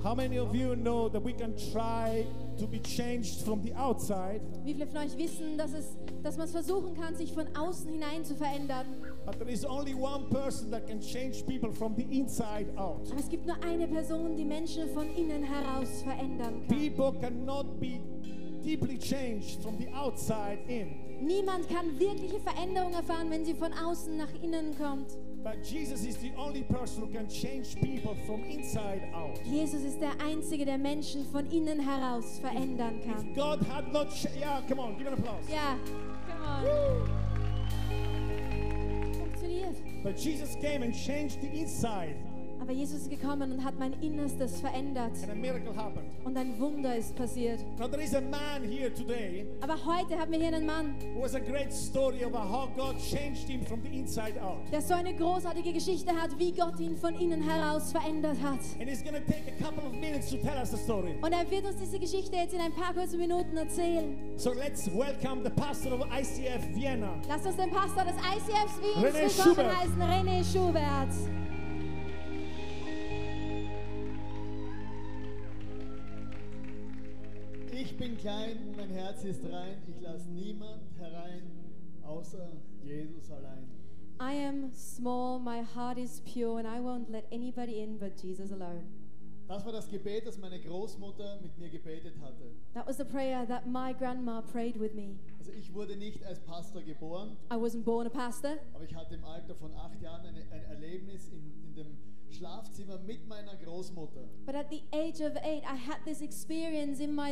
How many of you know that we can try to be changed from the outside? Wie viele von euch wissen, dass man es versuchen kann, sich von außen hinein zu verändern? But there is only one person that can change people from the inside out. Aber es gibt nur eine Person, die Menschen von innen heraus verändern kann. People cannot be deeply changed from the outside in. Niemand kann wirkliche Veränderung erfahren, wenn sie von außen nach innen kommt. But Jesus is the only person who can change people from inside out. Jesus ist der Einzige, der Menschen von innen heraus verändern kann. If God had not, yeah, come on, give an applause. Ja, come on. Funktioniert. But Jesus came and changed the inside, Aber Jesus ist gekommen und hat mein Innerstes verändert. and a miracle happened. Und ein Wunder ist passiert. Now there is a man here today Aber heute haben wir hier einen Mann, who has a great story about how God changed him from the inside out. der so eine großartige Geschichte hat, wie Gott ihn von innen heraus verändert hat. And he's going to take a couple of minutes to tell us the story. Und er wird uns diese Geschichte jetzt in ein paar kurzen Minuten erzählen. So let's welcome the pastor of ICF Vienna. Lasst uns den Pastor des ICFs Wiens René willkommen Schubert. heißen, René Schubert. Ich bin klein, mein Herz ist rein, ich lasse niemand herein, außer Jesus allein. I am small, my heart is pure, and I won't let anybody in but Jesus alone. Das war das Gebet, das meine Großmutter mit mir gebetet hatte. That was the prayer that my grandma prayed with me. Also ich wurde nicht als Pastor geboren, I wasn't born a pastor, aber ich hatte im Alter von 8 Jahren ein Erlebnis in dem Schlafzimmer mit meiner Großmutter. but at the age of 8, I had this experience in my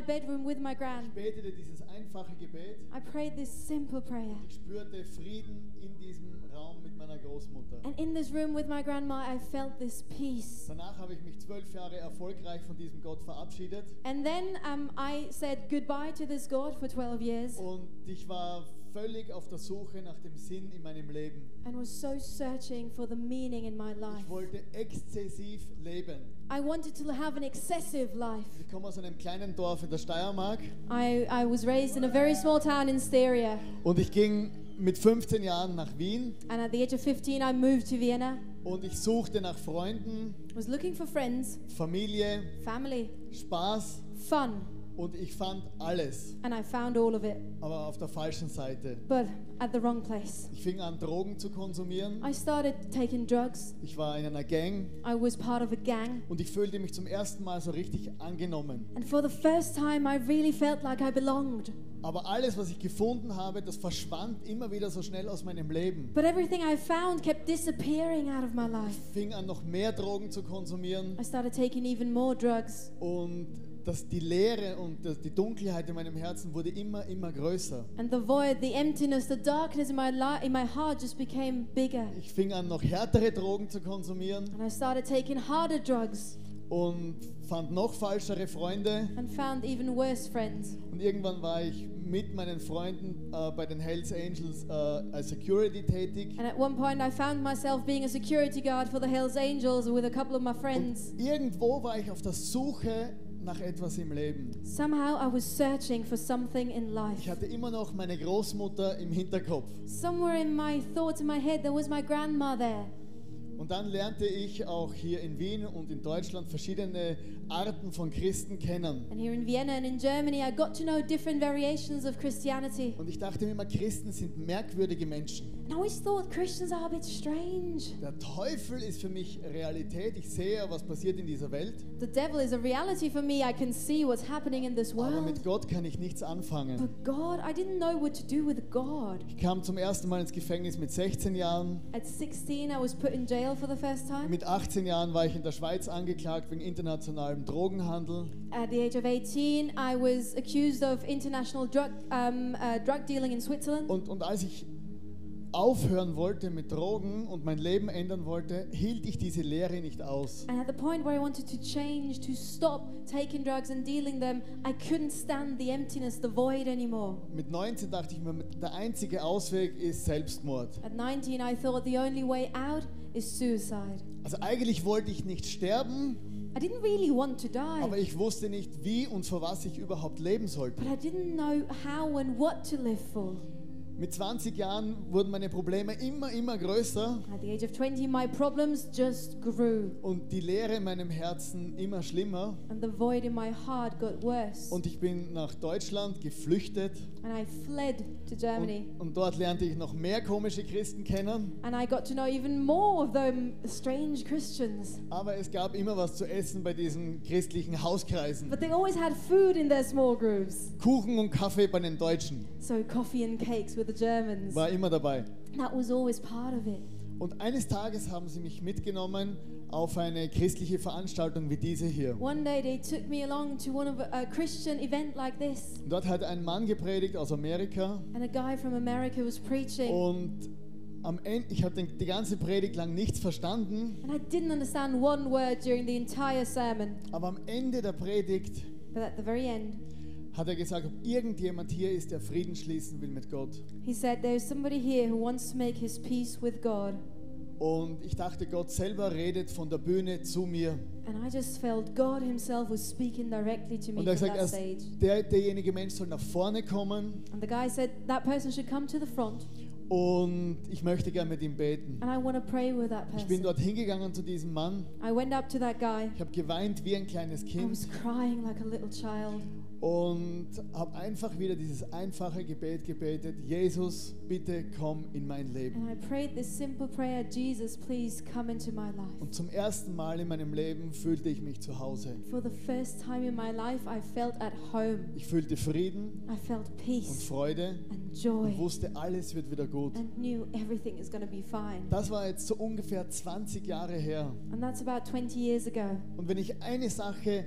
bedroom with my Ich gran. betete dieses einfache Gebet. I prayed this simple prayer. Ich spürte Frieden in diesem Raum mit meiner Großmutter. And in this room with my grandma, I felt this peace. Danach habe ich mich 12 Jahre erfolgreich von diesem Gott verabschiedet. And then I said goodbye to this God for 12 years Und ich war völlig auf der Suche nach dem Sinn in meinem Leben. and was so searching for the meaning in my life. Ich wollte exzessiv leben. I wanted to have an excessive life. Ich komme aus einem kleinen Dorf in der Steiermark I was raised in a very small town in Styria, und ich ging mit 15 Jahren nach Wien and at the age of 15 I moved to Vienna. und ich suchte nach Freunden, Was looking for friends, Familie, family, Spaß fun, und ich fand alles, and I found all of it, aber auf der falschen Seite. but at the wrong place. Ich fing an, Drogen zu konsumieren. I started taking drugs. Ich war in einer Gang I was part of a gang, und ich fühlte mich zum ersten Mal so richtig angenommen. and for the first time I really felt like I belonged. Aber alles, was ich gefunden habe, das verschwand immer wieder so schnell aus meinem Leben. But everything I found kept disappearing out of my life. Ich fing an, noch mehr Drogen zu konsumieren I started taking even more drugs, und die Leere und die Dunkelheit in meinem Herzen wurde immer größer. and the void, the emptiness, the darkness in my heart just became bigger. Ich fing an, noch härtere Drogen zu konsumieren And I started taking harder drugs und fand noch falschere Freunde. and found even worse friends. Und irgendwann war ich mit meinen Freunden bei den Hells Angels als Security tätig. And at one point I found myself being a security guard for the Hells Angels with a couple of my friends. Und irgendwo war ich auf der Suche nach etwas im Leben. Somehow I was searching for something in Ich life. hatte immer noch meine Großmutter im Hinterkopf. Somewhere in my thoughts, in my head, there was my grandma there. Und dann lernte ich auch hier in Wien und in Deutschland verschiedene Arten von Christen kennen. And here in Vienna and in Germany, I got to know different variations of Christianity. Und ich dachte mir immer, Christen sind merkwürdige Menschen. And I always thought Christians are a bit strange. Der Teufel ist für mich Realität. Ich sehe, was passiert in dieser Welt. The devil is a reality for me. I can see what's happening in this Aber world. mit Gott kann ich nichts anfangen. But God, I didn't know what to do with God. Ich kam zum ersten Mal ins Gefängnis mit 16 Jahren. At 16, I was put in jail for the first time. Mit 18 Jahren war ich in der Schweiz angeklagt wegen internationalem Drogenhandel. At the age of 18, I was accused of international drug dealing in Switzerland. Und als ich aufhören wollte mit Drogen und mein Leben ändern wollte, hielt ich diese Leere nicht aus. And at the point where I wanted to change, to stop taking drugs and dealing them, I couldn't stand the emptiness, the void anymore. Mit 19 dachte ich mir, der einzige Ausweg ist Selbstmord. At 19, I thought the only way out is suicide. Also eigentlich wollte ich nicht sterben, I didn't really want to aber die, ich wusste nicht, wie und für was ich überhaupt leben sollte. but I didn't know how and what to live for. Mit 20 Jahren wurden meine Probleme immer größer At the age of 20, my problems just grew, und die Leere in meinem Herzen immer schlimmer. and the void in my heart got worse. Und ich bin nach Deutschland geflüchtet And I fled to Germany. und dort lernte ich noch mehr komische Christen kennen. And I got to know even more of them strange Christians. Aber es gab immer was zu essen bei diesen christlichen Hauskreisen. But they always had food in their small groups. Kuchen und Kaffee bei den Deutschen So coffee and cakes with the Germans. war immer dabei. That was always part of it. Und eines Tages haben sie mich mitgenommen auf eine christliche Veranstaltung wie diese hier. One day they took me along to one of a Christian event like this. Und dort hat ein Mann gepredigt aus Amerika And a guy from America was preaching. und am Ende, ich habe die ganze Predigt lang nichts verstanden, And I didn't understand one word during the entire sermon. aber am Ende der Predigt But at the very end, hat er gesagt, ob irgendjemand hier ist, der Frieden schließen will mit Gott. he said, there's somebody here who wants to make his peace with God. Und ich dachte, Gott selber redet von der Bühne zu mir. And I just felt God himself was speaking directly to me Und er from sagt, that stage. derjenige Mensch soll nach vorne kommen And the guy said, that person should come to the front. und ich möchte gerne mit ihm beten. And I want to pray with that Ich bin person. dort hingegangen zu diesem Mann. I went up to that guy. Ich habe geweint wie ein kleines I Kind was crying like a little child. und habe einfach wieder dieses einfache Gebet gebetet. Jesus, bitte komm in mein Leben. And I prayed this simple prayer, Jesus, please come into my life. Und zum ersten Mal in meinem Leben fühlte ich mich zu Hause. For the first time in my life, I felt at home. Ich fühlte Frieden I felt und peace Freude and joy und wusste, alles wird wieder gut. and knew everything is going to be fine. Das war jetzt so ungefähr 20 Jahre her. And that's about 20 years ago. Und wenn ich eine Sache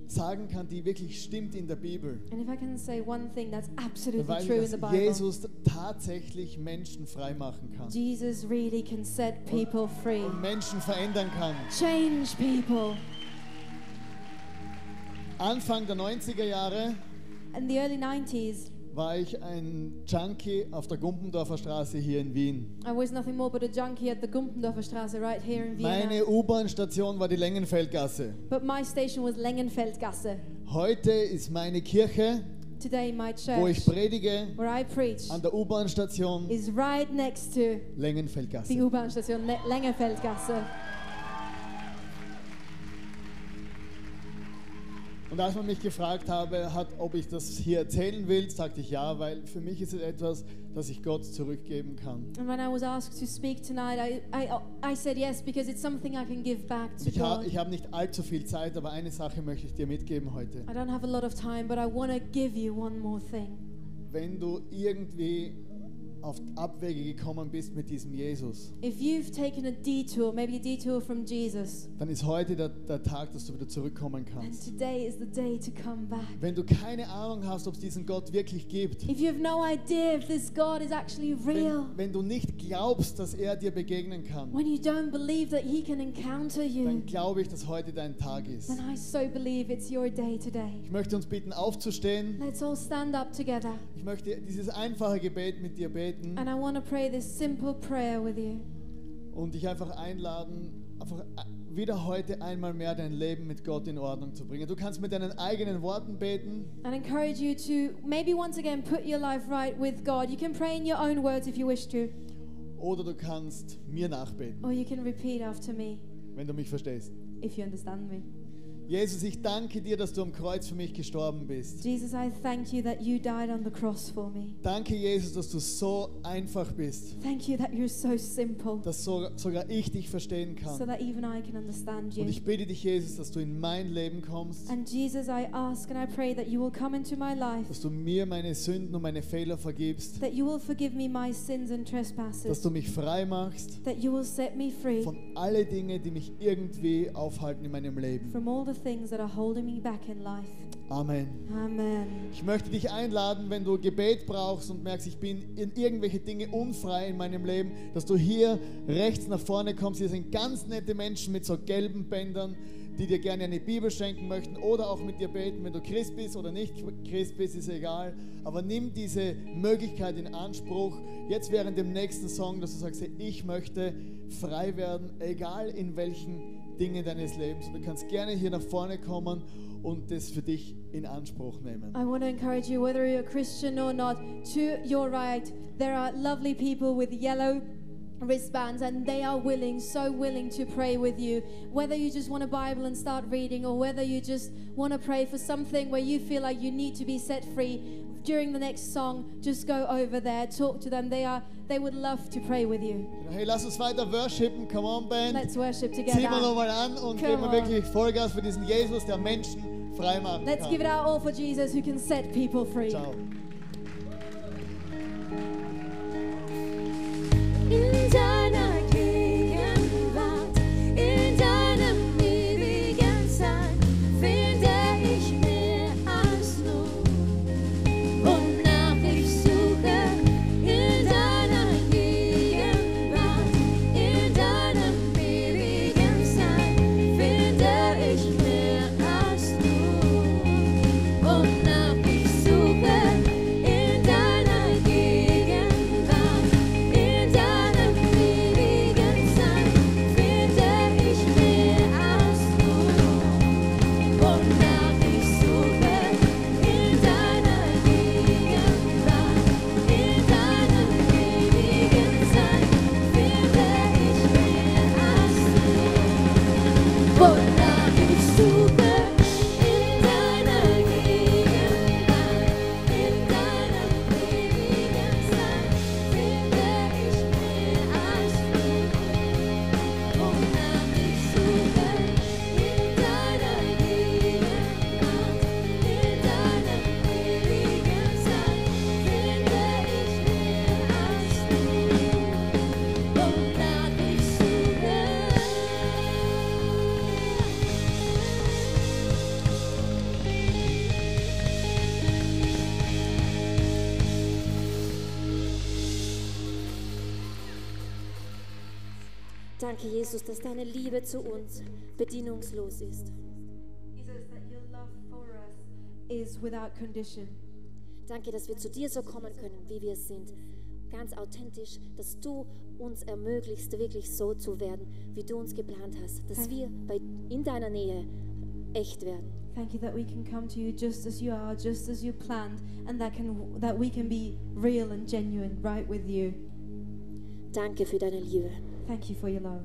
sagen kann, die wirklich stimmt in der Bibel, And if I can say one thing that's dann absolutely weiß true in ich, the dass Bible, Jesus tatsächlich Menschen frei machen kann Jesus really can set people free, und Menschen verändern kann. change people. Anfang der 90er Jahre In the early 90s, war ich ein Junkie auf der Gumpendorfer Straße hier in Wien. I was nothing more but a junkie at the Gumpendorfer Straße right here in Vienna. Meine U-Bahn-Station war die Längenfeldgasse. But my station was Lengenfeldgasse. Heute ist meine Kirche, Today my wo ich church, predige, where I preach, an der U-Bahn-Station is right next to the Längenfeldgasse. U-Bahn-Station Lengenfeldgasse. Und als man mich gefragt hat, ob ich das hier erzählen will, sagte ich ja, weil für mich ist es etwas, das ich Gott zurückgeben kann. And when I was asked to speak tonight, I said yes because it's something I can give back to God. Ich habe nicht allzu viel Zeit, aber eine Sache möchte ich dir mitgeben heute. I don't have a lot of time, but I want to give you one more thing. Wenn du irgendwie auf Abwege gekommen bist mit diesem Jesus, If you've taken a detour, maybe a detour from Jesus, dann ist heute der Tag, dass du wieder zurückkommen then kannst. today is the day to come back. Wenn du keine Ahnung hast, ob es diesen Gott wirklich gibt, If you have no idea if this God is actually real, wenn du nicht glaubst, dass er dir begegnen kann, when you don't believe that He can encounter you, dann glaube ich, dass heute dein Tag ist. then I so believe it's your day today. Ich möchte uns bitten, aufzustehen. Let's all stand up together. Ich möchte dieses einfache Gebet mit dir beten And I want to pray this simple prayer with you. und dich einfach einladen, einfach wieder heute einmal mehr dein Leben mit Gott in Ordnung zu bringen. Du kannst mit deinen eigenen Worten beten. And encourage you to maybe once again put your life right with God. You can pray in your own words if you wish to, Oder du kannst mir nachbeten, or you can repeat after me wenn du mich verstehst. if you understand me. Jesus, ich danke dir, dass du am Kreuz für mich gestorben bist. Jesus, I thank you that you died on the cross for me. Danke, Jesus, dass du so einfach bist, Thank you that you're so simple, dass sogar ich dich verstehen so kann. that even I can understand Und you. ich bitte dich, Jesus, dass du in mein Leben kommst, And Jesus, I ask and I pray that you will come into my life, dass du mir meine Sünden und meine Fehler vergibst, that you will forgive me my sins and dass trespasses, du mich frei machst that you will set me free von alle Dinge, die mich irgendwie aufhalten in meinem Leben. from all the things that are holding me back in life. Amen. Amen. Ich möchte dich einladen, wenn du Gebet brauchst und merkst, ich bin in irgendwelche Dinge unfrei in meinem Leben, dass du hier rechts nach vorne kommst. Hier sind ganz nette Menschen mit so gelben Bändern, die dir gerne eine Bibel schenken möchten oder auch mit dir beten. Wenn du Christ bist oder nicht Christ bist, ist egal. Aber nimm diese Möglichkeit in Anspruch, jetzt während dem nächsten Song, dass du sagst, hey, ich möchte frei werden, egal in welchen Dinge deines Lebens. Und du kannst gerne hier nach vorne kommen und das für dich in Anspruch nehmen. I want to encourage you, whether you're a Christian or not, to your right, there are lovely people with yellow wristbands, and they are willing, so willing to pray with you. Whether you just want a Bible and start reading, or whether you just want to pray for something where you feel like you need to be set free, during the next song, just go over there, talk to them. They would love to pray with you. Hey, lass uns weiter worshipen. Come on, Band. Let's worship Ziehen together. wir nochmal an und Come geben wir on. wirklich Vollgas für diesen Jesus, der Menschen frei machen Let's kann. give it our all for Jesus, who can set people free. Ciao. In deiner Gegenwart, in deinem ewigen Sein, finde ich mehr als nur, wonach ich suche. In deiner Gegenwart, in deinem ewigen Sein, finde ich mehr als nur, wonach ich suche. In deiner Gegenwart, in deinem ewigen Sein, finde ich mehr als nur, wonach ich suche. In deiner Gegenwart, in deinem ewigen Sein, finde ich mehr als nur, wonach ich suche. In deiner Gegenwart, in deinem ewigen Sein, finde ich mehr als nur, wonach ich suche. In deiner Gegenwart, in deinem ewigen Sein, finde ich mehr als nur, wonach ich suche. Danke, Jesus, dass deine Liebe zu uns bedingungslos ist. Jesus, that your love for us is without condition. Danke, dass wir zu dir so kommen können, wie wir sind. Ganz authentisch, dass du uns ermöglichst, wirklich so zu werden, wie du uns geplant hast. Dass wir in deiner Nähe echt werden. Thank you that we can come to you just as you are, just as you planned, and that we can be real and genuine right with you. Danke für deine Liebe. Thank you for your love.